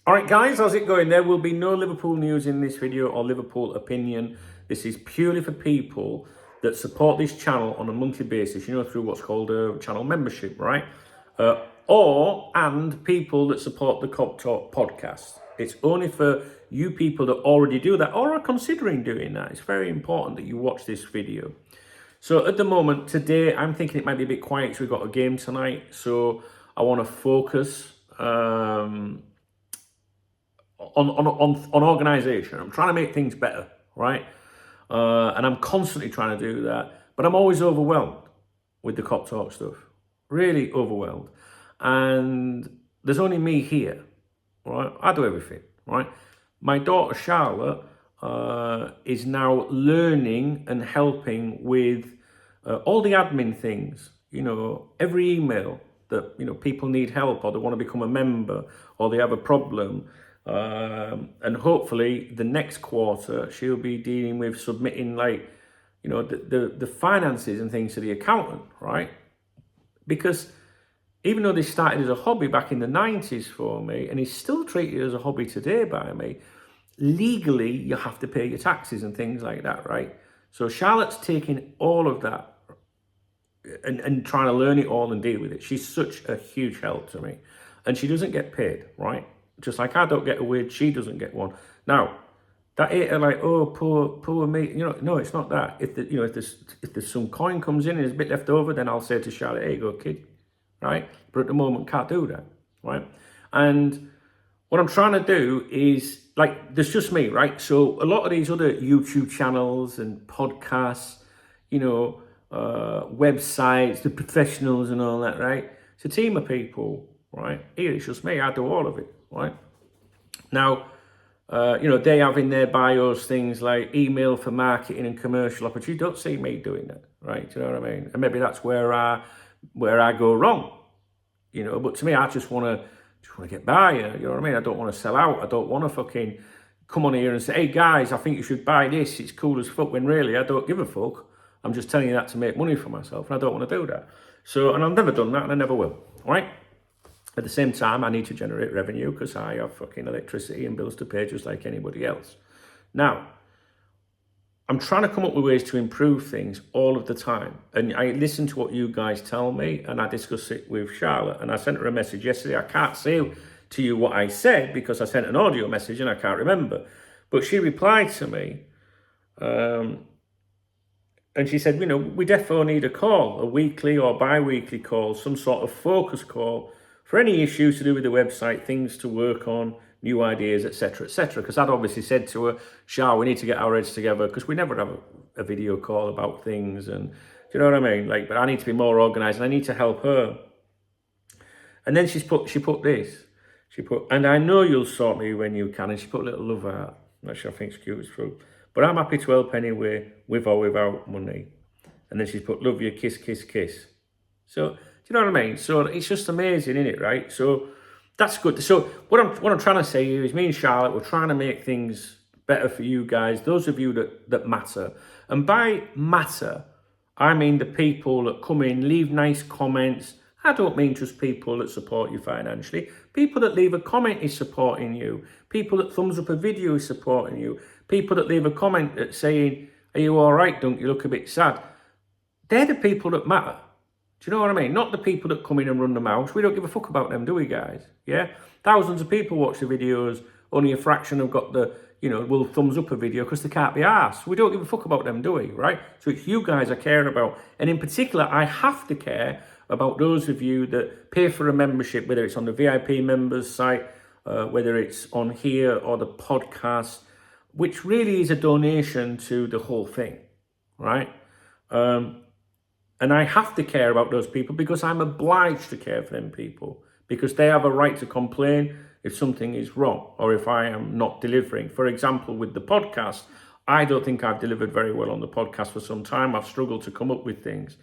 All right, guys, how's it going? There will be no Liverpool news in this video or Liverpool opinion. This is purely for people that support this channel on a monthly basis, through what's called a channel membership, right? And people that support the Cop Talk podcast. It's only for you people that already do that or are considering doing that. It's very important that you watch this video. So at the moment, today, I'm thinking it might be a bit quiet because we've got a game tonight. So I want to focus on organisation. I'm trying to make things better, right? And I'm constantly trying to do that. But I'm always overwhelmed with the Cop Talk stuff. Really overwhelmed. And there's only me here, right? I do everything, right? My daughter Charlotte is now learning and helping with all the admin things. Every email that people need help, or they want to become a member, or they have a problem. And hopefully the next quarter she'll be dealing with submitting the finances and things to the accountant, right? Because even though this started as a hobby back in the 90s for me, and it's still treated as a hobby today by me, legally you have to pay your taxes and things like that, right? So Charlotte's taking all of that and trying to learn it all and deal with it. She's such a huge help to me, and she doesn't get paid, right? Just like I don't get a wage, she doesn't get one. Now, that ain't like, oh, poor me. No, it's not that. If there's some coin comes in and there's a bit left over, then I'll say to Charlotte, "Here you go, kid," right? But at the moment, can't do that, right? And what I'm trying to do is, there's just me, right? So a lot of these other YouTube channels and podcasts, websites, the professionals and all that, right? It's a team of people, right? Here, it's just me. I do all of it, right? Now, they have in their bios things like email for marketing and commercial opportunity. You don't see me doing that, right? Do you know what I mean? And maybe that's where I go wrong, But to me, I just want to get by. You know what I mean? I don't want to sell out. I don't want to fucking come on here and say, "Hey guys, I think you should buy this. It's cool as fuck." When really, I don't give a fuck. I'm just telling you that to make money for myself, and I don't want to do that. So, and I've never done that, and I never will. All right. At the same time, I need to generate revenue because I have fucking electricity and bills to pay just like anybody else. Now, I'm trying to come up with ways to improve things all of the time. And I listen to what you guys tell me, and I discuss it with Charlotte. And I sent her a message yesterday. I can't say to you what I said because I sent an audio message and I can't remember. But she replied to me, and she said, we definitely need a call, a weekly or bi-weekly call, some sort of focus call for any issues to do with the website, things to work on, new ideas, etc., etc. Because I'd obviously said to her, "Shah, we need to get our heads together because we never have a video call about things." And do you know what I mean? But I need to be more organised and I need to help her. And then she put this. She put, "And I know you'll sort me when you can." And she put a little love heart, which I think's cute as fuck. "But I'm happy to help anyway, with or without money." And then she's put, "Love you, kiss, kiss, kiss." So, do you know what I mean? So it's just amazing, isn't it, right? So that's good. So what I'm trying to say here is me and Charlotte, we're trying to make things better for you guys, those of you that matter. And by matter, I mean the people that come in, leave nice comments. I don't mean just people that support you financially. People that leave a comment is supporting you. People that thumbs up a video is supporting you. People that leave a comment that's saying, "Are you all right, Dunk? You look a bit sad." They're the people that matter. Do you know what I mean? Not the people that come in and run the mouse. We don't give a fuck about them, do we, guys? Yeah? Thousands of people watch the videos. Only a fraction have got will thumbs up a video because they can't be arsed. We don't give a fuck about them, do we? Right? So it's you guys I care about. And in particular, I have to care about those of you that pay for a membership, whether it's on the VIP members site, whether it's on here or the podcast, which really is a donation to the whole thing, right? And I have to care about those people because I'm obliged to care for them people because they have a right to complain if something is wrong or if I am not delivering. For example, with the podcast, I don't think I've delivered very well on the podcast for some time. I've struggled to come up with things.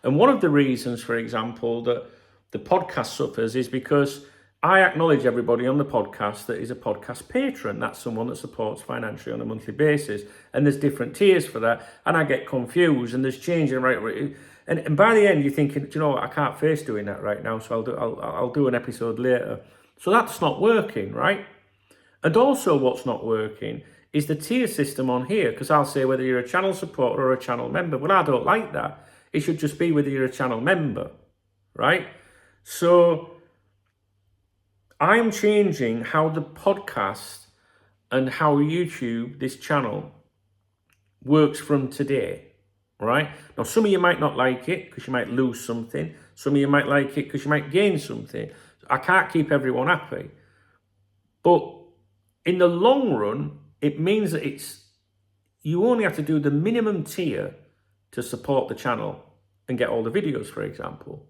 And one of the reasons, for example, that the podcast suffers is because I acknowledge everybody on the podcast that is a podcast patron. That's someone that supports financially on a monthly basis. And there's different tiers for that. And I get confused and there's changing right. And by the end, you're thinking, "Do you know what? I can't face doing that right now. So I'll do an episode later." So that's not working, right? And also what's not working is the tier system on here, because I'll say whether you're a channel supporter or a channel member. Well, I don't like that. It should just be whether you're a channel member, right? So I'm changing how the podcast and how YouTube, this channel, works from today, right? Now, some of you might not like it because you might lose something. Some of you might like it because you might gain something. I can't keep everyone happy. But in the long run, it means that you only have to do the minimum tier to support the channel and get all the videos, for example,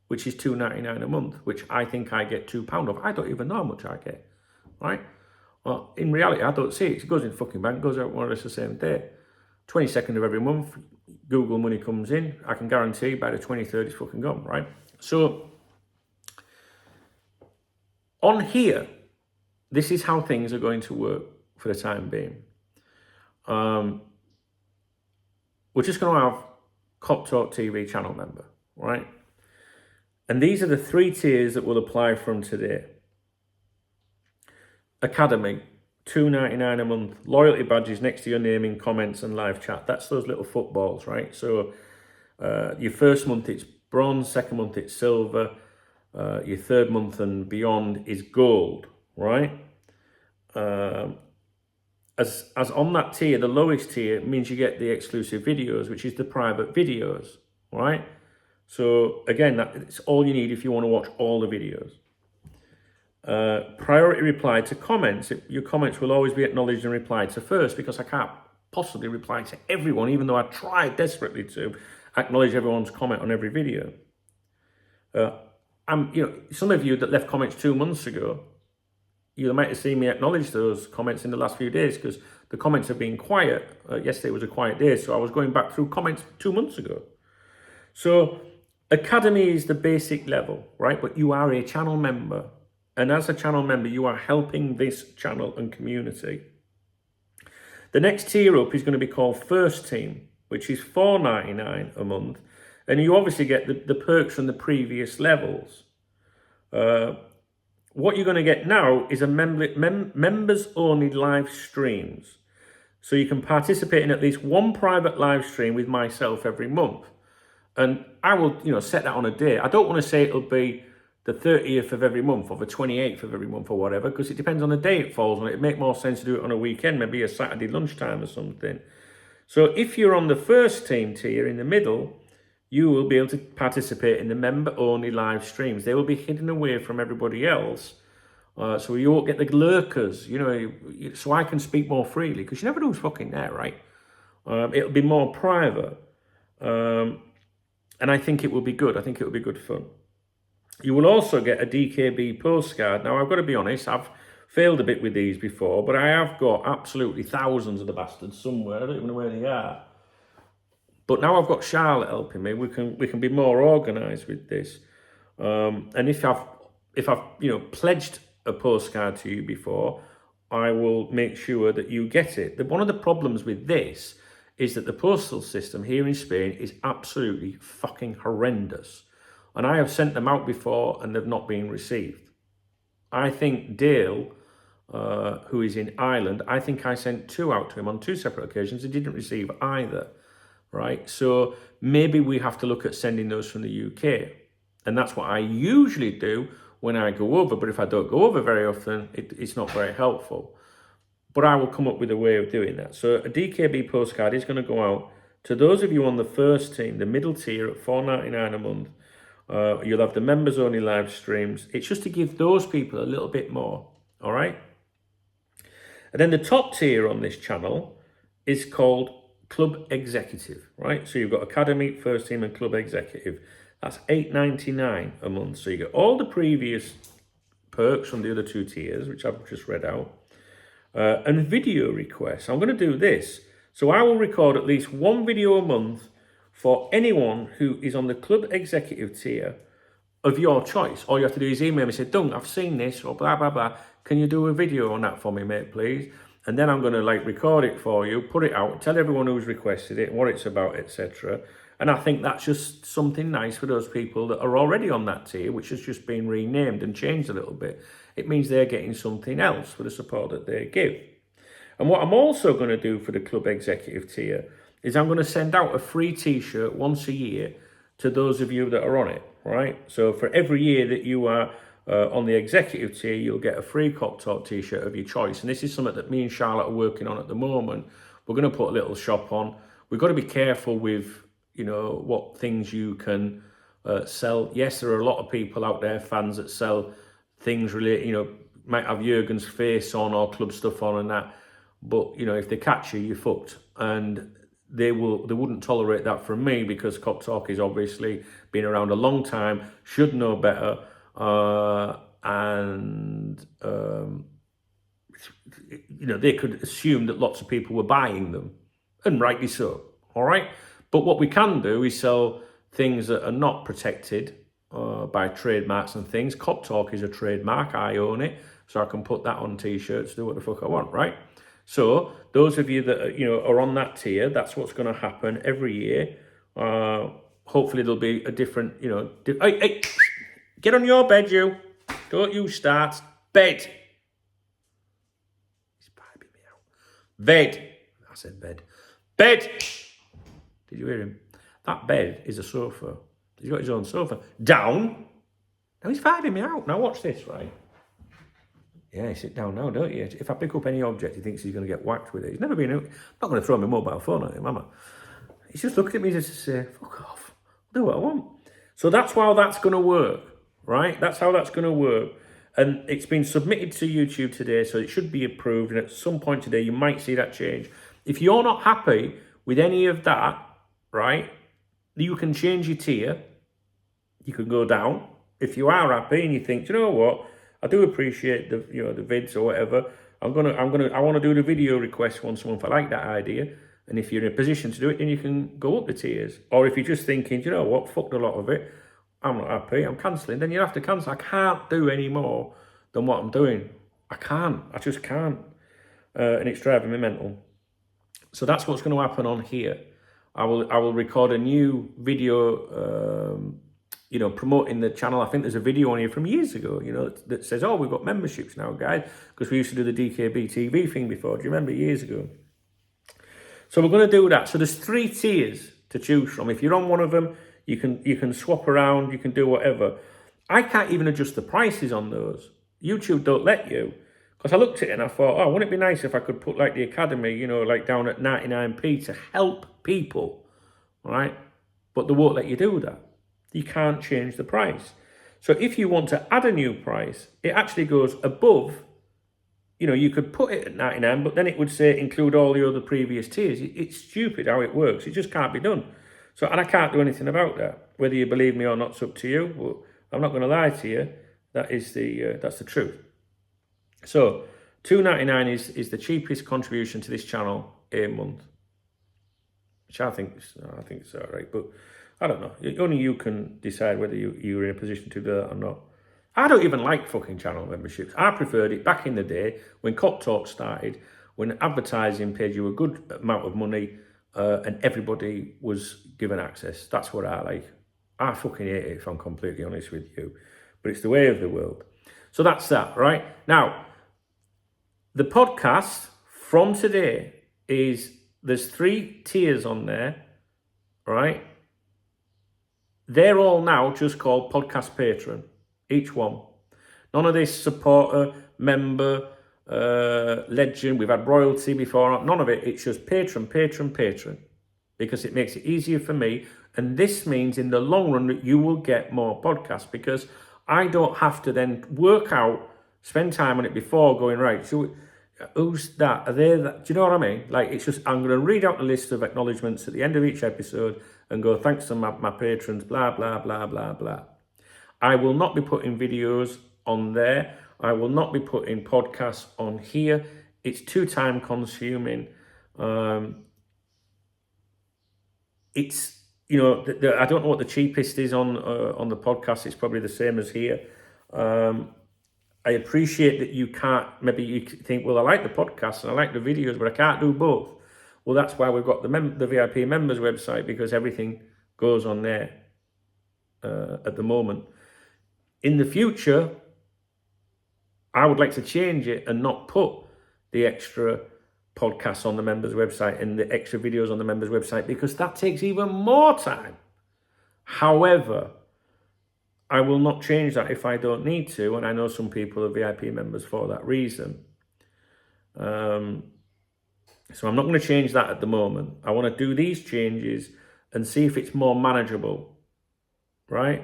which is $2.99 a month, which I think I get £2 of. I don't even know how much I get, right? Well, in reality, I don't see it. It goes in fucking bank, goes out more or less the same day. 22nd of every month, Google money comes in. I can guarantee by the 23rd it's fucking gone, right? So on here, this is how things are going to work for the time being. We're just going to have Cop Talk TV channel member, right? And these are the 3 tiers that will apply from today. Academy, $2.99 a month. Loyalty badges next to your name in comments and live chat. That's those little footballs, right? So your first month it's bronze, second month it's silver, your third month and beyond is gold, right? As on that tier, the lowest tier means you get the exclusive videos, which is the private videos, right? So again, it's all you need if you want to watch all the videos. Priority reply to comments. Your comments will always be acknowledged and replied to first, because I can't possibly reply to everyone, even though I try desperately to acknowledge everyone's comment on every video. Some of you that left comments 2 months ago, you might have seen me acknowledge those comments in the last few days because the comments have been quiet. Yesterday was a quiet day, so I was going back through comments 2 months ago. So Academy is the basic level, right? But you are a channel member. And as a channel member, you are helping this channel and community. The next tier up is going to be called First Team, which is $4.99 a month. And you obviously get the perks from the previous levels. What you're going to get now is a members-only live streams. So you can participate in at least one private live stream with myself every month. And I will, set that on a day. I don't want to say it'll be the 30th of every month or the 28th of every month or whatever, because it depends on the day it falls on. It'd make more sense to do it on a weekend, maybe a Saturday lunchtime or something. So if you're on the first team tier in the middle, you will be able to participate in the member-only live streams. They will be hidden away from everybody else. So you won't get the lurkers, so I can speak more freely, because you never know who's fucking there, right? It'll be more private. And I think it will be good. I think it will be good fun. You will also get a DKB postcard. Now, I've got to be honest, I've failed a bit with these before, but I have got absolutely thousands of the bastards somewhere. I don't even know where they are. But now I've got Charlotte helping me. We can be more organised with this. And if I've pledged a postcard to you before, I will make sure that you get it. One of the problems with this is that the postal system here in Spain is absolutely fucking horrendous. And I have sent them out before and they've not been received. I think Dale, who is in Ireland, I think I sent 2 out to him on 2 separate occasions. He didn't receive either, right? So maybe we have to look at sending those from the UK. And that's what I usually do when I go over. But if I don't go over very often, it's not very helpful. But I will come up with a way of doing that. So a DKB postcard is going to go out to those of you on the first team, the middle tier at $4.99 a month. You'll have the members only live streams. It's just to give those people a little bit more, all right? And then the top tier on this channel is called Club Executive, right? So you've got Academy, First Team and Club Executive. That's $8.99 a month. So you get all the previous perks from the other 2 tiers, which I've just read out, and video requests. I'm going to do this. So I will record at least 1 video a month for anyone who is on the Club Executive tier of your choice. All you have to do is email me and say, Dung, I've seen this, or blah, blah, blah. Can you do a video on that for me, mate, please? And then I'm going to record it for you, put it out, tell everyone who's requested it, what it's about, etc. And I think that's just something nice for those people that are already on that tier, which has just been renamed and changed a little bit. It means they're getting something else for the support that they give. And what I'm also going to do for the club executive tier is I'm going to send out a free t-shirt once a year to those of you that are on it, right? So for every year that you are on the executive tier, you'll get a free Cop Talk t-shirt of your choice. And this is something that me and Charlotte are working on at the moment. We're going to put a little shop on. We've got to be careful with, you know, what things you can sell. Yes, there are a lot of people out there, fans, that sell things related, you know, might have Jurgen's face on or club stuff on and that. But, you know, if they catch you, you're fucked. And they wouldn't tolerate that from me, because Cop Talk is obviously been around a long time, should know better, and you know, they could assume that lots of people were buying them, and rightly so. All right, but what we can do is sell things that are not protected by trademarks and things. Cop Talk is a trademark. I own it, so I can put that on t-shirts, do what the fuck I want, right? So those of you that, you know, are on that tier, that's what's going to happen every year. Hopefully there'll be a different, you know, hey, get on your bed, you. Don't you start. Bed. He's piping me out. Bed. I said bed. Bed. Did you hear him? That bed is a sofa. He's got his own sofa. Down. Now he's piping me out. Now watch this, right? Yeah, sit down now, don't you? If I pick up any object, he thinks he's going to get whacked with it. He's never been... I'm not going to throw my mobile phone at him, am I? He's just looking at me just to say, fuck off. I'll do what I want. So that's how that's going to work, right? That's how that's going to work. And it's been submitted to YouTube today, so it should be approved. And at some point today, you might see that change. If you're not happy with any of that, right, you can change your tier. You can go down. If you are happy and you think, you know what, I do appreciate the, you know, the vids or whatever. I want to do the video request once a month. I like that idea. And if you're in a position to do it, then you can go up the tiers. Or if you're just thinking, you know what, fucked a lot of it, I'm not happy, I'm cancelling, then you have to cancel. I can't do any more than what I'm doing. I can't. I just can't. And it's driving me mental. So that's what's going to happen on here. I will record a new video, you know, promoting the channel. I think there's a video on here from years ago, you know, that says, oh, we've got memberships now, guys, because we used to do the DKB TV thing before. Do you remember years ago? So we're going to do that. So there's 3 tiers to choose from. If you're on one of them, you can swap around, you can do whatever. I can't even adjust the prices on those. YouTube don't let you. Because I looked at it and I thought, oh, wouldn't it be nice if I could put like the Academy, you know, like down at 99p to help people, right? But they won't let you do that. You can't change the price. So if you want to add a new price, it actually goes above, you know, you could put it at 99, but then it would say include all the other previous tiers. It's stupid how it works. It just can't be done. So, and I can't do anything about that. Whether you believe me or not, it's up to you. But I'm not going to lie to you. That is that's the truth. So $2.99 is the cheapest contribution to this channel a month, which I think it's all right. But I don't know. Only you can decide whether you're in a position to do that or not. I don't even like fucking channel memberships. I preferred it back in the day when Cop Talk started, when advertising paid you a good amount of money and everybody was given access. That's what I like. I fucking hate it, if I'm completely honest with you. But it's the way of the world. So that's that, right? Now, the podcast from today is, there's 3 tiers on there, right? They're all now just called Podcast Patron, each one. None of this supporter, member, legend, we've had royalty before, none of it. It's just Patron, Patron, Patron, because it makes it easier for me. And this means in the long run that you will get more podcasts, because I don't have to then work out, spend time on it before going, right, so who's that? Are they that? Do you know what I mean? Like, it's just, I'm going to read out the list of acknowledgements at the end of each episode and go, thanks to my patrons, blah, blah, blah, blah, blah. I will not be putting videos on there. I will not be putting podcasts on here. It's too time consuming. It's, you know, I don't know what the cheapest is on the podcast. It's probably the same as here. I appreciate that you can't, maybe you think, well, I like the podcast and I like the videos, but I can't do both. Well, that's why we've got the VIP members website, because everything goes on there at the moment. In the future, I would like to change it and not put the extra podcasts on the members website and the extra videos on the members website, because that takes even more time. However, I will not change that if I don't need to, and I know some people are VIP members for that reason. So I'm not going to change that at the moment. I want to do these changes and see if it's more manageable, right?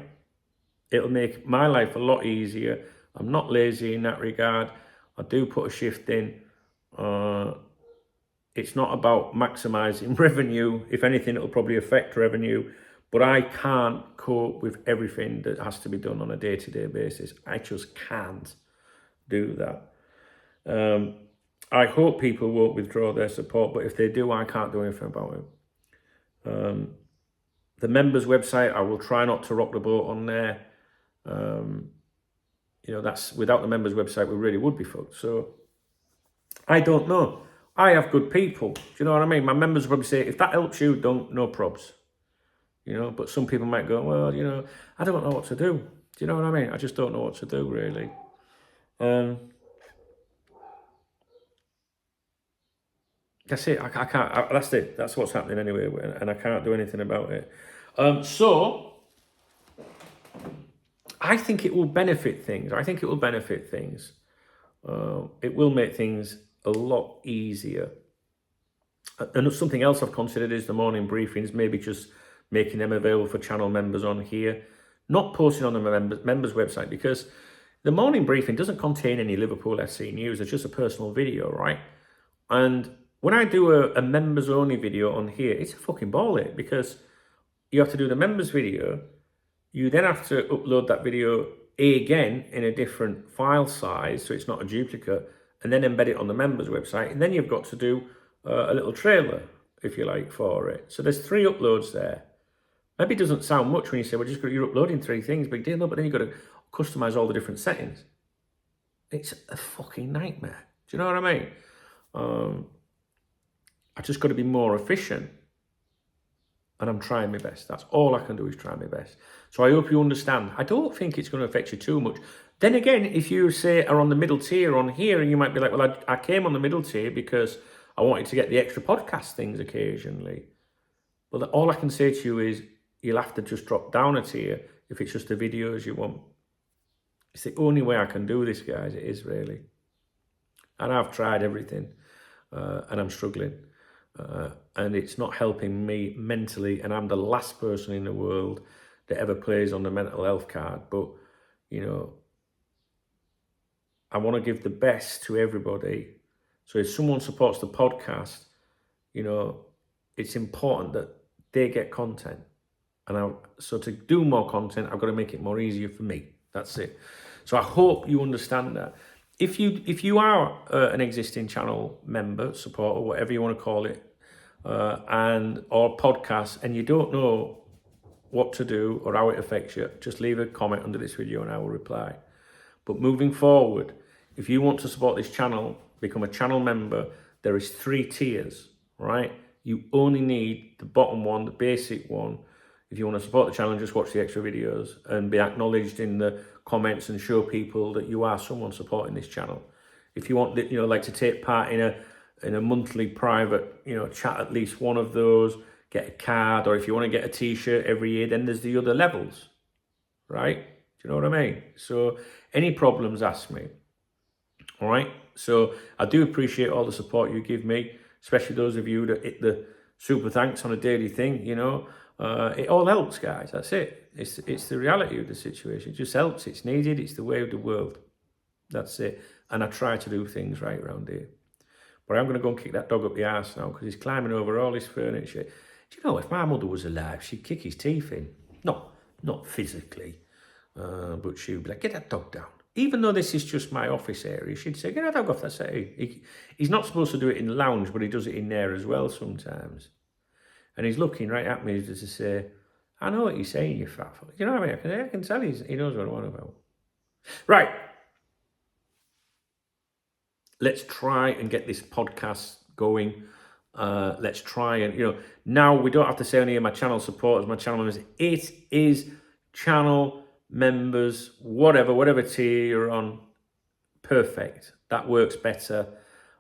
It'll make my life a lot easier. I'm not lazy in that regard. I do put a shift in. It's not about maximizing revenue. If anything, it'll probably affect revenue. But I can't cope with everything that has to be done on a day-to-day basis. I just can't do that. I hope people won't withdraw their support, but if they do, I can't do anything about it. The members website, I will try not to rock the boat on there. That's without the members website, we really would be fucked. So I don't know. I have good people. Do you know what I mean? My members website, if that helps you, no probs. But some people might go, well, I don't know what to do. Do you know what I mean? I just don't know what to do, really. That's it. I can't. That's it. That's what's happening anyway, and I can't do anything about it. So I think it will benefit things. It will make things a lot easier. And something else I've considered is the morning briefings. Maybe just making them available for channel members on here, not posting on the members website, because the morning briefing doesn't contain any Liverpool FC news. It's just a personal video, right? And when I do a members only video on here, it's a fucking ball ache, because you have to do the members video. You then have to upload that video again in a different file size, so it's not a duplicate, and then embed it on the members website. And then you've got to do a little trailer, if you like, for it. So there's 3 uploads there. Maybe it doesn't sound much when you say, well, you're uploading 3 things, big deal. No, but then you've got to customize all the different settings. It's a fucking nightmare. Do you know what I mean? I just got to be more efficient. And I'm trying my best. That's all I can do, is try my best. So I hope you understand. I don't think it's going to affect you too much. Then again, if you say are on the middle tier on here, and you might be like, well, I came on the middle tier because I wanted to get the extra podcast things occasionally. But all I can say to you is you'll have to just drop down a tier if it's just the videos you want. It's the only way I can do this, guys. It is, really. And I've tried everything, and I'm struggling. And it's not helping me mentally, and I'm the last person in the world that ever plays on the mental health card. But, I want to give the best to everybody. So if someone supports the podcast, it's important that they get content. And so to do more content, I've got to make it more easier for me. That's it. So I hope you understand that. If you are an existing channel member, supporter, whatever you want to call it, or podcast, and you don't know what to do or how it affects you, just leave a comment under this video and I will reply. But moving forward, if you want to support this channel, become a channel member, there is 3 tiers, right? You only need the bottom one, the basic one. If you want to support the channel, just watch the extra videos and be acknowledged in the comments and show people that you are someone supporting this channel. If you want, like to take part in a monthly private, chat, at least one of those, get a card, or if you want to get a t-shirt every year, then there's the other levels, right? Do you know what I mean? So any problems, ask me. All right. So I do appreciate all the support you give me, especially those of you that hit the super thanks on a daily thing. It all helps, guys. That's it. It's the reality of the situation. It just helps. It's needed. It's the way of the world. That's it. And I try to do things right around here. But I'm going to go and kick that dog up the arse now, because he's climbing over all his furniture. Do you know, if my mother was alive, she'd kick his teeth in. Not physically, but she'd be like, get that dog down. Even though this is just my office area, she'd say, get that dog off that settee. He's not supposed to do it in the lounge, but he does it in there as well sometimes. And he's looking right at me to say, I know what you're saying, you fat fuck. You know what I mean? I can tell he knows what I'm on about. Right. Let's try and get this podcast going. Let's try and, now we don't have to say any of my channel supporters, my channel members. It is channel members, whatever tier you're on, perfect. That works better.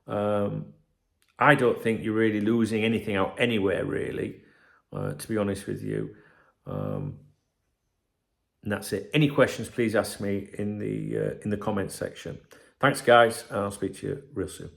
I don't think you're really losing anything out anywhere, really, to be honest with you. And that's it. Any questions, please ask me in the comments section. Thanks, guys, and I'll speak to you real soon.